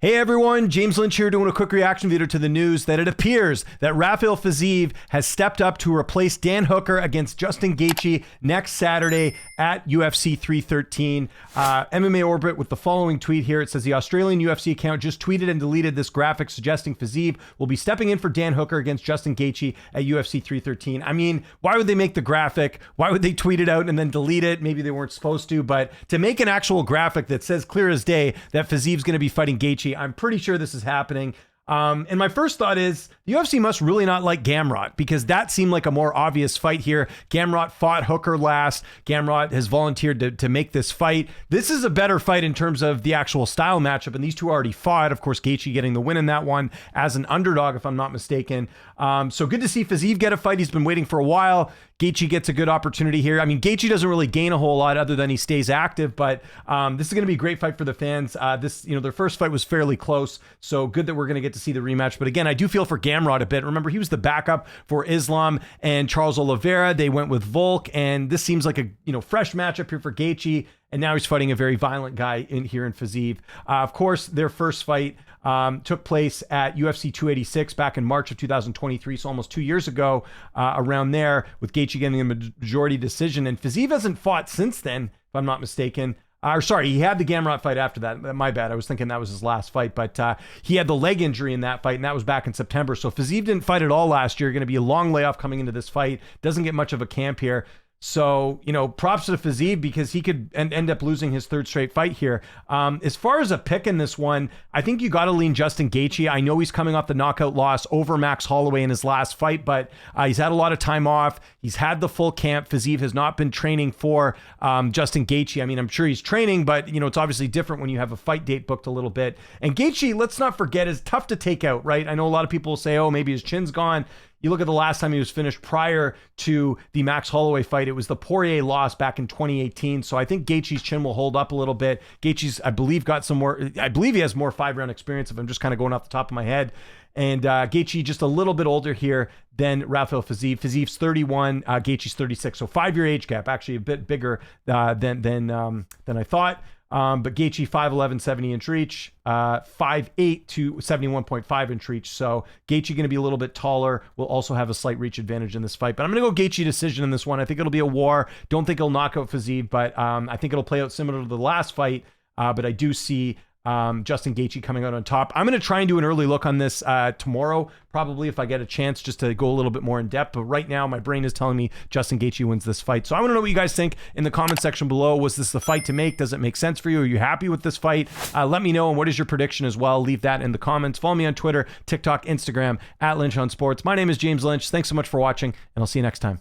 Hey everyone, James Lynch here doing a quick reaction video to the news that it appears that Rafael Fiziev has stepped up to replace Dan Hooker against Justin Gaethje next Saturday at UFC 313. MMA Orbit with the following tweet here. It says the Australian UFC account just tweeted and deleted this graphic suggesting Fiziev will be stepping in for Dan Hooker against Justin Gaethje at UFC 313. I mean, why would they make the graphic? Why would they tweet it out and then delete it? Maybe they weren't supposed to, but to make an actual graphic that says clear as day that Fiziev's going to be fighting Gaethje, I'm pretty sure this is happening. And my first thought is the UFC must really not like Gamrot, because that seemed like a more obvious fight here. Gamrot fought Hooker last. Gamrot has volunteered to make this fight. This is a better fight in terms of the actual style matchup, and these two already fought. Of course, Gaethje getting the win in that one as an underdog, if I'm not mistaken. So good to see Fiziev get a fight. He's been waiting for a while. Gaethje gets a good opportunity here. I mean, Gaethje doesn't really gain a whole lot other than he stays active, but this is going to be a great fight for the fans. Their first fight was fairly close, so good that we're going to get to see the rematch. But again, I do feel for Gamrot a bit. Remember, he was the backup for Islam and Charles Oliveira. They went with Volk, and this seems like a fresh matchup here for Gaethje. And now he's fighting a very violent guy in Fiziev. Of course, their first fight took place at UFC 286 back in March of 2023, so almost 2 years ago, around there, with Gaethje getting a majority decision. And Fiziev hasn't fought since then, if I'm not mistaken. Sorry, he had the Gamrot fight after that. My bad. I was thinking that was his last fight, but he had the leg injury in that fight, and that was back in September. So Fiziev didn't fight at all last year. Going to be a long layoff coming into this fight. Doesn't get much of a camp here. So, props to Fiziev, because he could end up losing his third straight fight here. As far as a pick in this one, I think you got to lean Justin Gaethje. I know he's coming off the knockout loss over Max Holloway in his last fight, but he's had a lot of time off. He's had the full camp. Fiziev has not been training for Justin Gaethje. I mean, I'm sure he's training, but, it's obviously different when you have a fight date booked a little bit. And Gaethje, let's not forget, is tough to take out, right? I know a lot of people will say, oh, maybe his chin's gone. You look at the last time he was finished prior to the Max Holloway fight, it was the Poirier loss back in 2018. So I think Gaethje's chin will hold up a little bit. Gaethje's, I believe, he has more 5-round experience, if I'm just kind of going off the top of my head. And Gaethje just a little bit older here than Rafael Fiziev. Fiziev's 31, Gaethje's 36. So 5-year age gap, actually a bit bigger than I thought. But Gaethje 5'11", 70-inch reach, 5'8" to 71.5 inch reach. So Gaethje going to be a little bit taller. Will also have a slight reach advantage in this fight. But I'm going to go Gaethje decision in this one. I think it'll be a war. Don't think he'll knock out Fiziev, but I think it'll play out similar to the last fight. But I do see Justin Gaethje coming out on top. I'm going to try and do an early look on this tomorrow, probably, if I get a chance, just to go a little bit more in depth. But right now, my brain is telling me Justin Gaethje wins this fight. So I want to know what you guys think in the comment section below. Was this the fight to make? Does it make sense for you? Are you happy with this fight? Let me know. And what is your prediction as well? Leave that in the comments. Follow me on Twitter, TikTok, Instagram, @LynchOnSports. My name is James Lynch. Thanks so much for watching, and I'll see you next time.